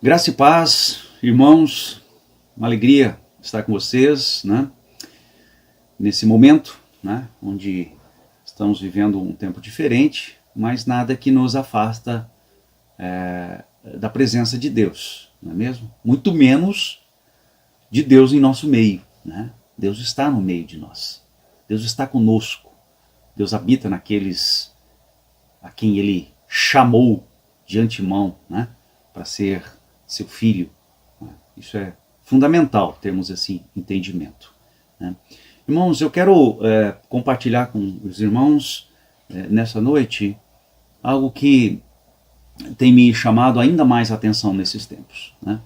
Graça e paz, irmãos, uma alegria estar com vocês, né? Nesse momento, né? Onde estamos vivendo um tempo diferente, mas nada que nos afasta da presença de Deus, não é mesmo? Muito menos de Deus em nosso meio, né? Deus está no meio de nós, Deus está conosco, Deus habita naqueles a quem Ele chamou de antemão, né? Para ser seu filho. Isso é fundamental termos esse entendimento, né? Irmãos, eu quero compartilhar com os irmãos nessa noite algo que tem me chamado ainda mais a atenção nesses tempos, né?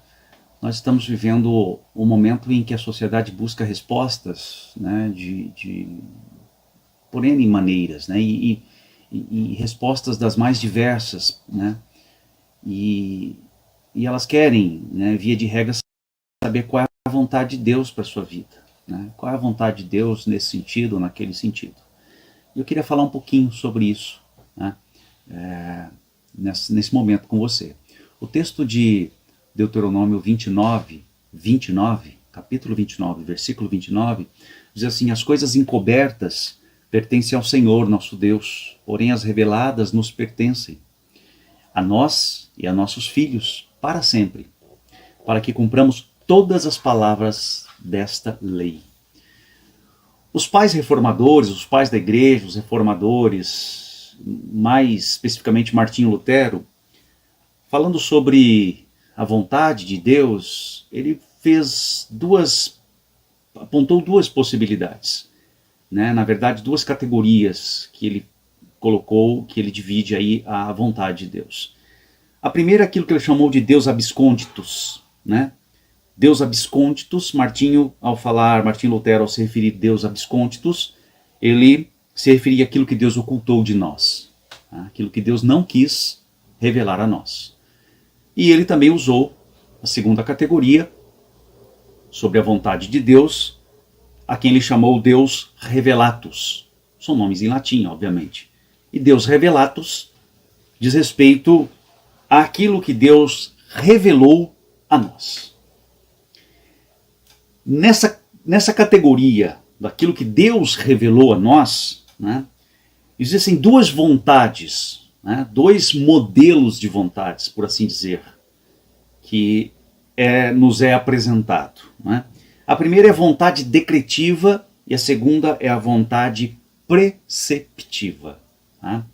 Nós estamos vivendo um momento em que a sociedade busca respostas, né, por N maneiras, né, e respostas das mais diversas, né, e elas querem, né, via de regra, saber qual é a vontade de Deus para a sua vida, né? Qual é a vontade de Deus nesse sentido ou naquele sentido. Eu queria falar um pouquinho sobre isso, né, nesse momento com você. O texto de Deuteronômio 29, capítulo 29, versículo 29, diz assim: as coisas encobertas pertencem ao Senhor, nosso Deus, porém as reveladas nos pertencem, a nós e a nossos filhos, para sempre, para que cumpramos todas as palavras desta lei. Os pais reformadores, os pais da igreja, os reformadores, mais especificamente Martinho Lutero, falando sobre a vontade de Deus, ele apontou duas possibilidades, né? Na verdade, duas categorias que ele colocou, que ele divide aí a vontade de Deus. A primeira é aquilo que ele chamou de Deus abscônditos, né? Deus abscônditos, Martinho Lutero, ao se referir a Deus abscônditos, ele se referia àquilo que Deus ocultou de nós, tá? Aquilo que Deus não quis revelar a nós. E ele também usou a segunda categoria, sobre a vontade de Deus, a quem ele chamou Deus revelatus. São nomes em latim, obviamente. E Deus revelatus diz respeito àquilo que Deus revelou a nós. Nessa categoria daquilo que Deus revelou a nós, né, existem duas vontades, né, dois modelos de vontades, por assim dizer, que nos é apresentado, né? A primeira é a vontade decretiva e a segunda é a vontade preceptiva, tá?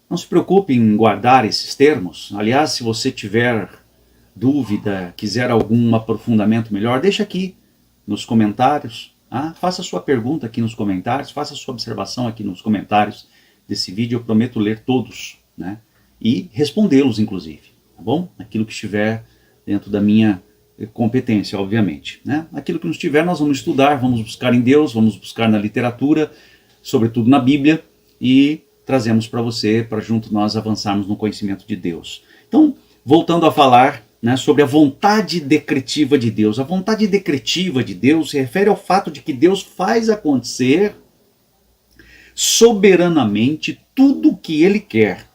Não se preocupe em guardar esses termos. Aliás, se você tiver dúvida, quiser algum aprofundamento melhor, deixa aqui nos comentários, tá? Faça sua pergunta aqui nos comentários, faça sua observação aqui nos comentários desse vídeo. Eu prometo ler todos, né? E respondê-los, inclusive, tá bom? Aquilo que estiver dentro da minha competência, obviamente, né? Aquilo que não estiver, nós vamos estudar, vamos buscar em Deus, vamos buscar na literatura, sobretudo na Bíblia, e trazemos para você, para junto nós avançarmos no conhecimento de Deus. Então, voltando a falar, né, sobre a vontade decretiva de Deus. A vontade decretiva de Deus se refere ao fato de que Deus faz acontecer soberanamente tudo o que Ele quer.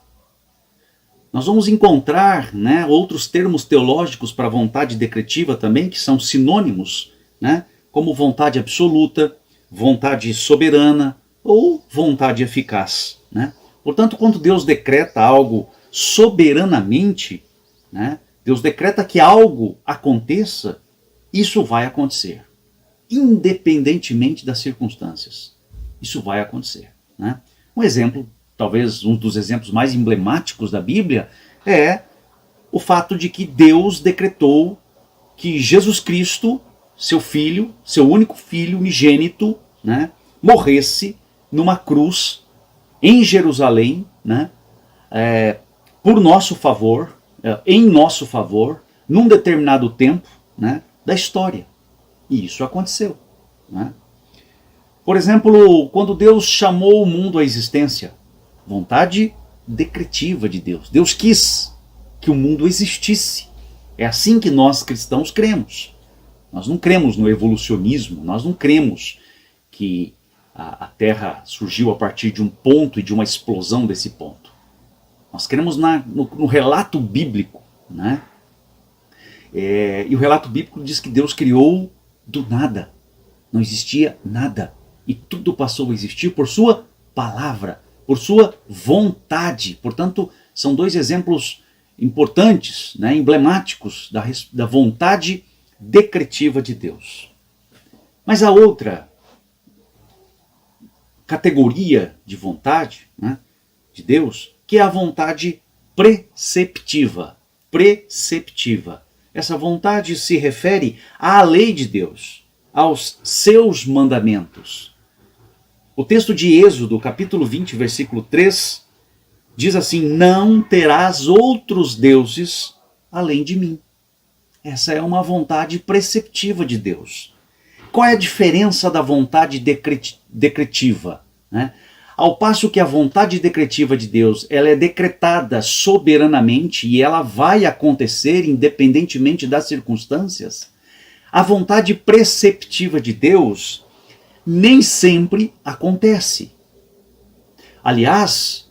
Nós vamos encontrar, né, outros termos teológicos para vontade decretiva também, que são sinônimos, né, como vontade absoluta, vontade soberana ou vontade eficaz, né? Portanto, quando Deus decreta algo soberanamente, né, Deus decreta que algo aconteça, isso vai acontecer, independentemente das circunstâncias. Isso vai acontecer, né? Um exemplo, talvez um dos exemplos mais emblemáticos da Bíblia, é o fato de que Deus decretou que Jesus Cristo, seu filho, seu único filho unigênito, né, morresse numa cruz em Jerusalém, né, por nosso favor, em nosso favor, num determinado tempo, né, da história. E isso aconteceu, né? Por exemplo, quando Deus chamou o mundo à existência, vontade decretiva de Deus. Deus quis que o mundo existisse. É assim que nós cristãos cremos. Nós não cremos no evolucionismo, nós não cremos que a Terra surgiu a partir de um ponto e de uma explosão desse ponto. Nós cremos no relato bíblico, né? E o relato bíblico diz que Deus criou do nada. Não existia nada. E tudo passou a existir por sua palavra, por sua vontade. Portanto, são dois exemplos importantes, né, emblemáticos da vontade decretiva de Deus. Mas a outra categoria de vontade, né, de Deus, que é a vontade preceptiva. Preceptiva. Essa vontade se refere à lei de Deus, aos seus mandamentos. O texto de Êxodo, capítulo 20, versículo 3, diz assim: não terás outros deuses além de mim. Essa é uma vontade preceptiva de Deus. Qual é a diferença da vontade decretiva, né? Ao passo que a vontade decretiva de Deus, ela é decretada soberanamente e ela vai acontecer independentemente das circunstâncias, a vontade preceptiva de Deus nem sempre acontece. Aliás,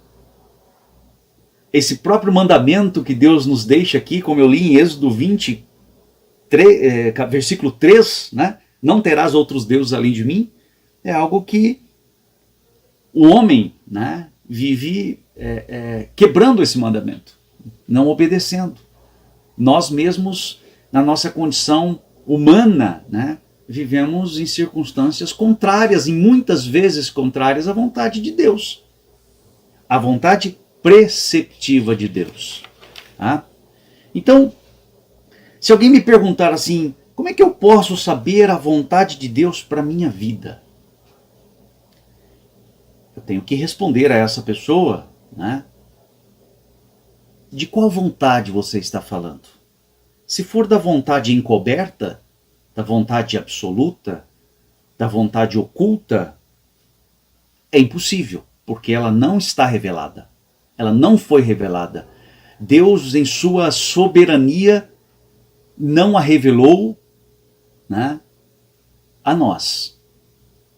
esse próprio mandamento que Deus nos deixa aqui, como eu li em Êxodo 20, versículo 3, né? Não terás outros deuses além de mim, é algo que o homem, né, vive quebrando esse mandamento, não obedecendo. Nós mesmos, na nossa condição humana, né, vivemos em circunstâncias contrárias, e muitas vezes contrárias à vontade de Deus. A vontade preceptiva de Deus. Tá? Então, se alguém me perguntar assim, como é que eu posso saber a vontade de Deus para a minha vida? Eu tenho que responder a essa pessoa, né? De qual vontade você está falando? Se for da vontade encoberta, da vontade absoluta, da vontade oculta, é impossível, porque ela não está revelada. Ela não foi revelada. Deus, em sua soberania, não a revelou, né, a nós.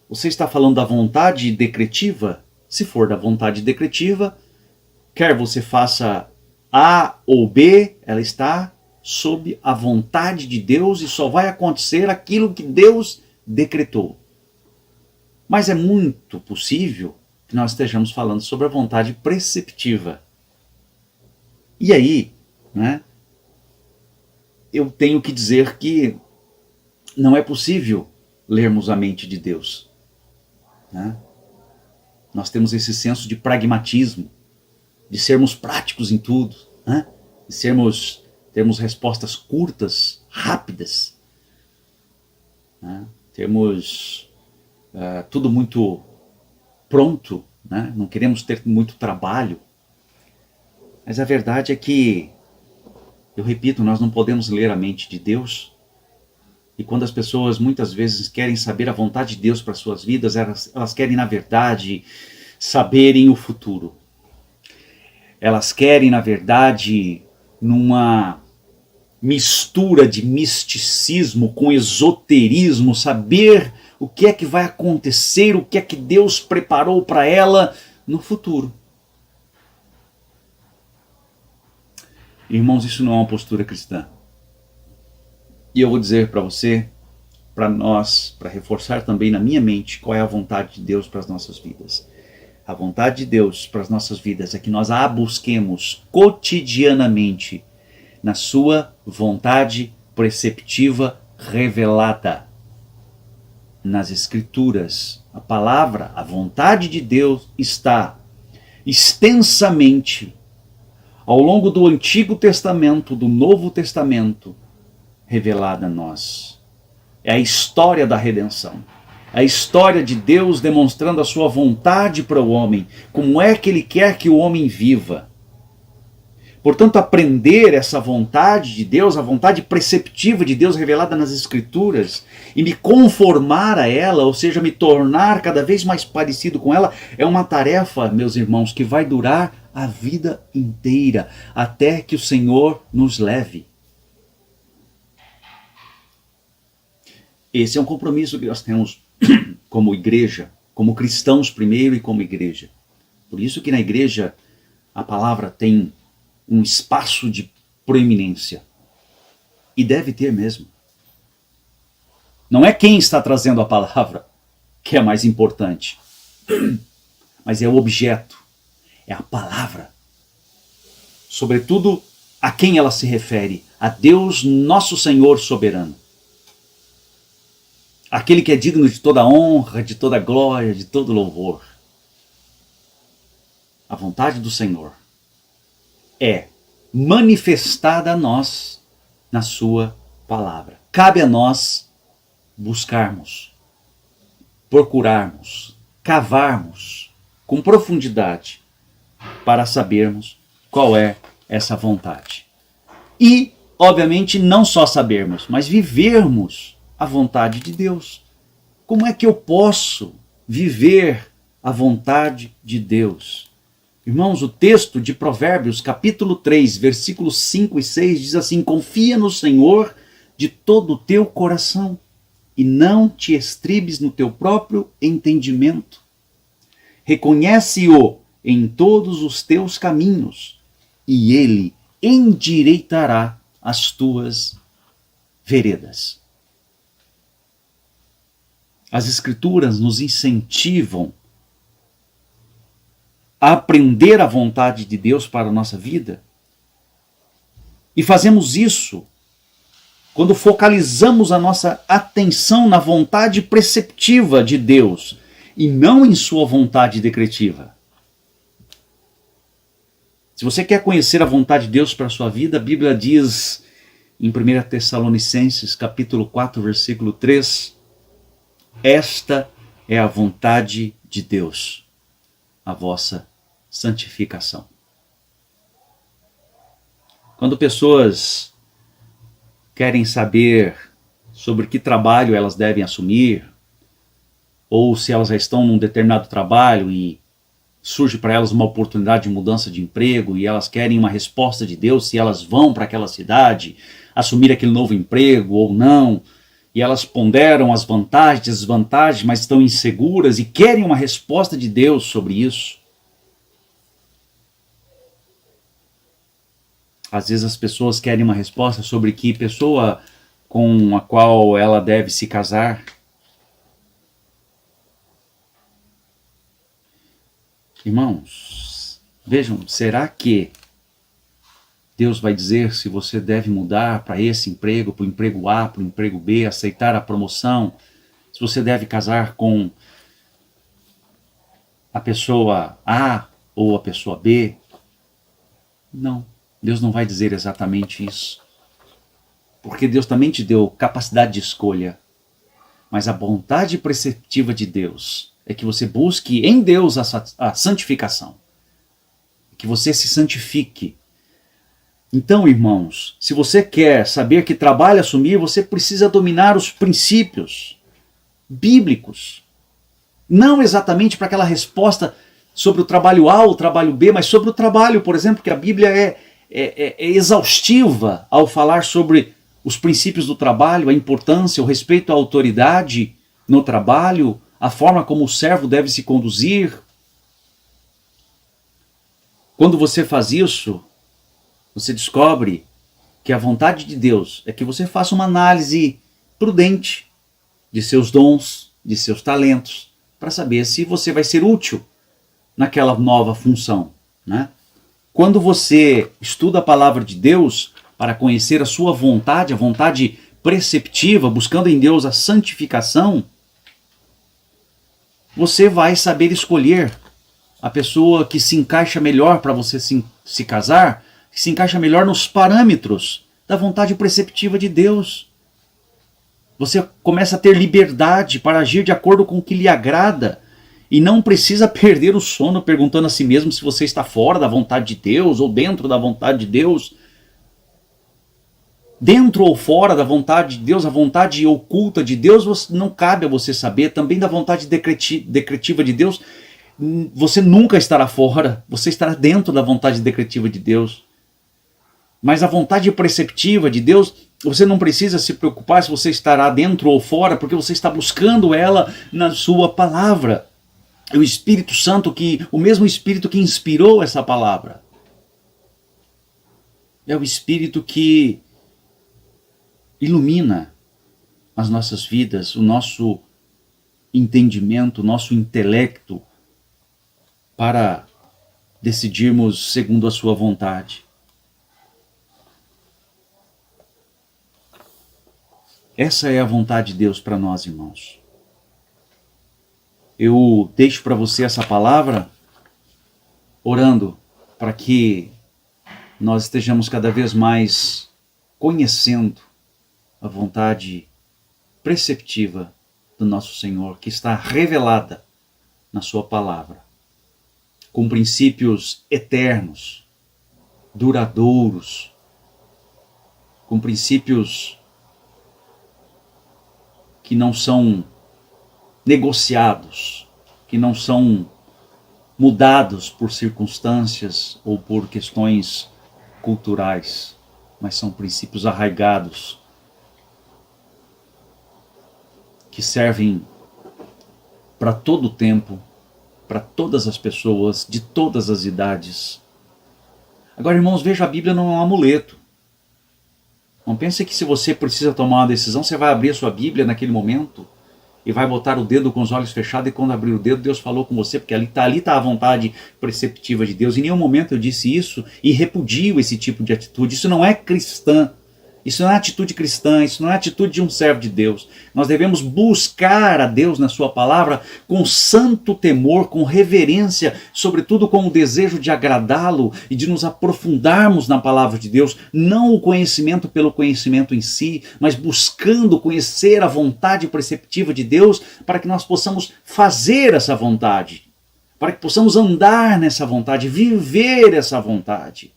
Você está falando da vontade decretiva? Se for da vontade decretiva, quer você faça A ou B, ela está sob a vontade de Deus e só vai acontecer aquilo que Deus decretou. Mas é muito possível que nós estejamos falando sobre a vontade preceptiva. E aí, né, eu tenho que dizer que não é possível lermos a mente de Deus. Né? Nós temos esse senso de pragmatismo, de sermos práticos em tudo, né? De termos respostas curtas, rápidas, né? Temos tudo muito pronto, né? Não queremos ter muito trabalho. Mas a verdade é que, eu repito, nós não podemos ler a mente de Deus. E quando as pessoas muitas vezes querem saber a vontade de Deus para suas vidas, elas querem, na verdade, saberem o futuro. Elas querem, na verdade, numa mistura de misticismo com esoterismo, saber o que é que vai acontecer, o que é que Deus preparou para ela no futuro. Irmãos, isso não é uma postura cristã. E eu vou dizer para você, para nós, para reforçar também na minha mente qual é a vontade de Deus para as nossas vidas. A vontade de Deus para as nossas vidas é que nós a busquemos cotidianamente na sua vontade preceptiva revelada nas Escrituras. A palavra, a vontade de Deus está extensamente ao longo do Antigo Testamento, do Novo Testamento, revelada a nós. É a história da redenção. A história de Deus demonstrando a sua vontade para o homem, como é que Ele quer que o homem viva. Portanto, aprender essa vontade de Deus, a vontade preceptiva de Deus revelada nas Escrituras, e me conformar a ela, ou seja, me tornar cada vez mais parecido com ela, é uma tarefa, meus irmãos, que vai durar a vida inteira, até que o Senhor nos leve. Esse é um compromisso que nós temos como igreja, como cristãos primeiro e como igreja. Por isso que na igreja a palavra tem um espaço de proeminência. E deve ter mesmo. Não é quem está trazendo a palavra que é mais importante, mas é o objeto, é a palavra. Sobretudo a quem ela se refere, a Deus nosso Senhor soberano. Aquele que é digno de toda honra, de toda glória, de todo louvor. A vontade do Senhor é manifestada a nós na sua palavra. Cabe a nós buscarmos, procurarmos, cavarmos com profundidade para sabermos qual é essa vontade. E, obviamente, não só sabermos, mas vivermos a vontade de Deus. Como é que eu posso viver a vontade de Deus? Irmãos, o texto de Provérbios, capítulo 3, versículos 5 e 6, diz assim: confia no Senhor de todo o teu coração e não te estribes no teu próprio entendimento. Reconhece-o em todos os teus caminhos e ele endireitará as tuas veredas. As Escrituras nos incentivam a aprender a vontade de Deus para a nossa vida. E fazemos isso quando focalizamos a nossa atenção na vontade preceptiva de Deus e não em sua vontade decretiva. Se você quer conhecer a vontade de Deus para a sua vida, a Bíblia diz em 1 Tessalonicenses, capítulo 4, versículo 3, esta é a vontade de Deus, a vossa santificação. Quando pessoas querem saber sobre que trabalho elas devem assumir, ou se elas já estão num determinado trabalho e surge para elas uma oportunidade de mudança de emprego e elas querem uma resposta de Deus se elas vão para aquela cidade assumir aquele novo emprego ou não, e elas ponderam as vantagens e desvantagens, mas estão inseguras e querem uma resposta de Deus sobre isso. Às vezes as pessoas querem uma resposta sobre que pessoa com a qual ela deve se casar. Irmãos, vejam, será que Deus vai dizer se você deve mudar para esse emprego, para o emprego A, para o emprego B, aceitar a promoção, se você deve casar com a pessoa A ou a pessoa B? Não, Deus não vai dizer exatamente isso. Porque Deus também te deu capacidade de escolha. Mas a vontade preceptiva de Deus é que você busque em Deus a santificação. Que você se santifique. Então, irmãos, se você quer saber que trabalho assumir, você precisa dominar os princípios bíblicos. Não exatamente para aquela resposta sobre o trabalho A ou o trabalho B, mas sobre o trabalho, por exemplo, que a Bíblia é exaustiva ao falar sobre os princípios do trabalho, a importância, o respeito à autoridade no trabalho, a forma como o servo deve se conduzir. Quando você faz isso, você descobre que a vontade de Deus é que você faça uma análise prudente de seus dons, de seus talentos, para saber se você vai ser útil naquela nova função, né? Quando você estuda a palavra de Deus para conhecer a sua vontade, a vontade preceptiva, buscando em Deus a santificação, você vai saber escolher a pessoa que se encaixa melhor para você se casar, que se encaixa melhor nos parâmetros da vontade preceptiva de Deus. Você começa a ter liberdade para agir de acordo com o que lhe agrada e não precisa perder o sono perguntando a si mesmo se você está fora da vontade de Deus ou dentro da vontade de Deus. Dentro ou fora da vontade de Deus, a vontade oculta de Deus, não cabe a você saber. Também da vontade decretiva de Deus, você nunca estará fora, você estará dentro da vontade decretiva de Deus. Mas a vontade preceptiva de Deus, você não precisa se preocupar se você estará dentro ou fora, porque você está buscando ela na sua palavra. É o Espírito Santo, o mesmo Espírito que inspirou essa palavra. É o Espírito que ilumina as nossas vidas, o nosso entendimento, o nosso intelecto, para decidirmos segundo a sua vontade. Essa é a vontade de Deus para nós, irmãos. Eu deixo para você essa palavra, orando para que nós estejamos cada vez mais conhecendo a vontade preceptiva do nosso Senhor, que está revelada na sua palavra, com princípios eternos, duradouros, com princípios que não são negociados, que não são mudados por circunstâncias ou por questões culturais, mas são princípios arraigados, que servem para todo o tempo, para todas as pessoas, de todas as idades. Agora, irmãos, veja, a Bíblia não é um amuleto. Não pense que se você precisa tomar uma decisão, você vai abrir a sua Bíblia naquele momento e vai botar o dedo com os olhos fechados, e quando abrir o dedo, Deus falou com você, porque ali está a vontade preceptiva de Deus. Em nenhum momento eu disse isso e repudio esse tipo de atitude. Isso não é cristã. Isso não é atitude cristã, isso não é atitude de um servo de Deus. Nós devemos buscar a Deus na sua palavra com santo temor, com reverência, sobretudo com o desejo de agradá-lo e de nos aprofundarmos na palavra de Deus, não o conhecimento pelo conhecimento em si, mas buscando conhecer a vontade preceptiva de Deus para que nós possamos fazer essa vontade, para que possamos andar nessa vontade, viver essa vontade.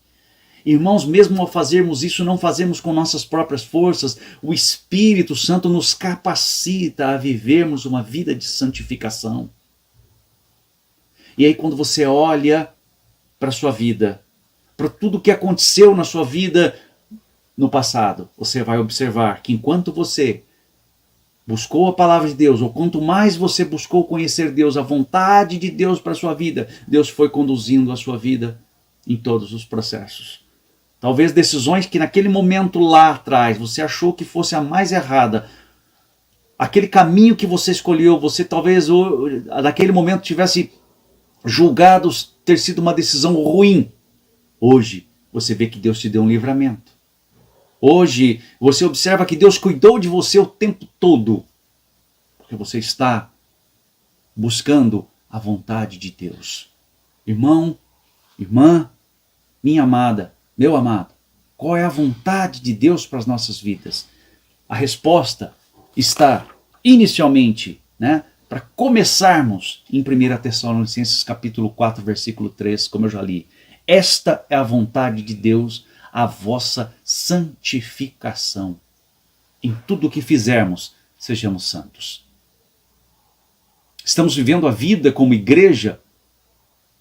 Irmãos, mesmo ao fazermos isso, não fazemos com nossas próprias forças. O Espírito Santo nos capacita a vivermos uma vida de santificação. E aí, quando você olha para a sua vida, para tudo o que aconteceu na sua vida no passado, você vai observar que enquanto você buscou a palavra de Deus, ou quanto mais você buscou conhecer Deus, a vontade de Deus para a sua vida, Deus foi conduzindo a sua vida em todos os processos. Talvez decisões que naquele momento lá atrás você achou que fosse a mais errada, aquele caminho que você escolheu, você talvez naquele momento tivesse julgado ter sido uma decisão ruim. Hoje você vê que Deus te deu um livramento. Hoje você observa que Deus cuidou de você o tempo todo, porque você está buscando a vontade de Deus. Irmão, irmã, minha amada, meu amado, qual é a vontade de Deus para as nossas vidas? A resposta está inicialmente, para começarmos em 1 Tessalonicenses capítulo 4, versículo 3, como eu já li. Esta é a vontade de Deus, a vossa santificação. Em tudo o que fizermos, sejamos santos. Estamos vivendo a vida como igreja,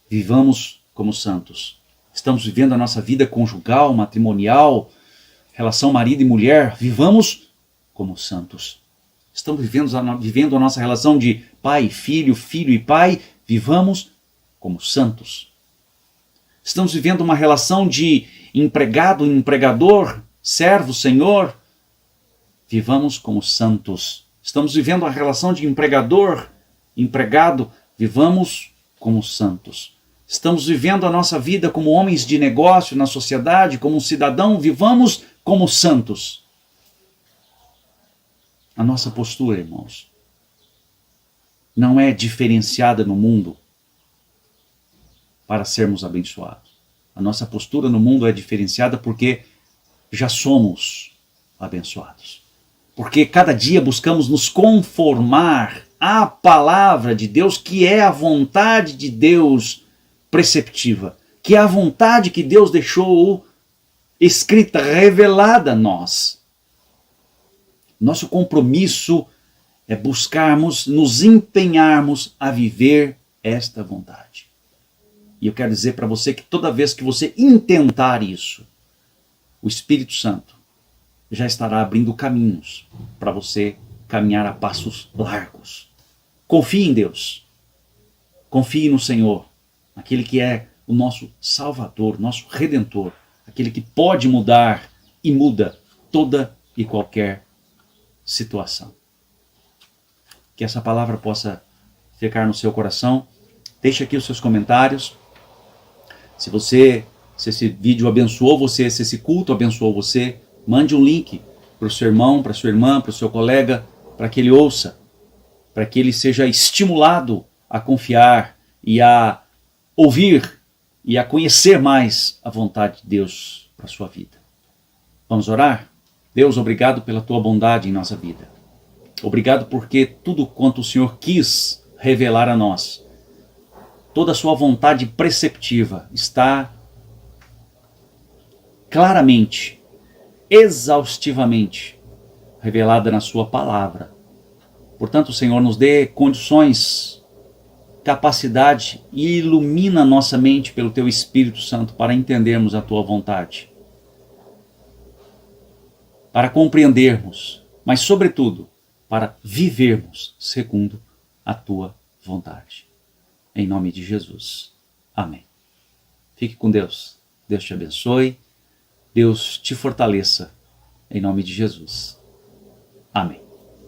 vivamos como santos. Estamos vivendo a nossa vida conjugal, matrimonial, relação marido e mulher, vivamos como santos. Estamos vivendo a nossa relação de pai e filho, filho e pai, vivamos como santos. Estamos vivendo uma relação de empregado e empregador, servo, senhor, vivamos como santos. Estamos vivendo a relação de empregador, empregado, vivamos como santos. Estamos vivendo a nossa vida como homens de negócio na sociedade, como um cidadão, vivamos como santos. A nossa postura, irmãos, não é diferenciada no mundo para sermos abençoados. A nossa postura no mundo é diferenciada porque já somos abençoados. Porque cada dia buscamos nos conformar à palavra de Deus, que é a vontade de Deus preceptiva, que é a vontade que Deus deixou escrita, revelada a nós. Nosso compromisso é buscarmos, nos empenharmos a viver esta vontade. E eu quero dizer para você que toda vez que você intentar isso, o Espírito Santo já estará abrindo caminhos para você caminhar a passos largos. Confie em Deus. Confie no Senhor, aquele que é o nosso Salvador, nosso Redentor, aquele que pode mudar e muda toda e qualquer situação. Que essa palavra possa ficar no seu coração. Deixe aqui os seus comentários. Se esse vídeo abençoou você, se esse culto abençoou você, mande um link para o seu irmão, para a sua irmã, para o seu colega, para que ele ouça, para que ele seja estimulado a confiar e a ouvir e a conhecer mais a vontade de Deus para a sua vida. Vamos orar? Deus, obrigado pela tua bondade em nossa vida. Obrigado porque tudo quanto o Senhor quis revelar a nós, toda a sua vontade preceptiva está claramente, exaustivamente revelada na sua palavra. Portanto, Senhor, nos dê condições, capacidade e ilumina nossa mente pelo teu Espírito Santo para entendermos a tua vontade, para compreendermos, mas sobretudo para vivermos segundo a tua vontade. Em nome de Jesus. Amém. Fique com Deus. Deus te abençoe. Deus te fortaleça. Em nome de Jesus. Amém.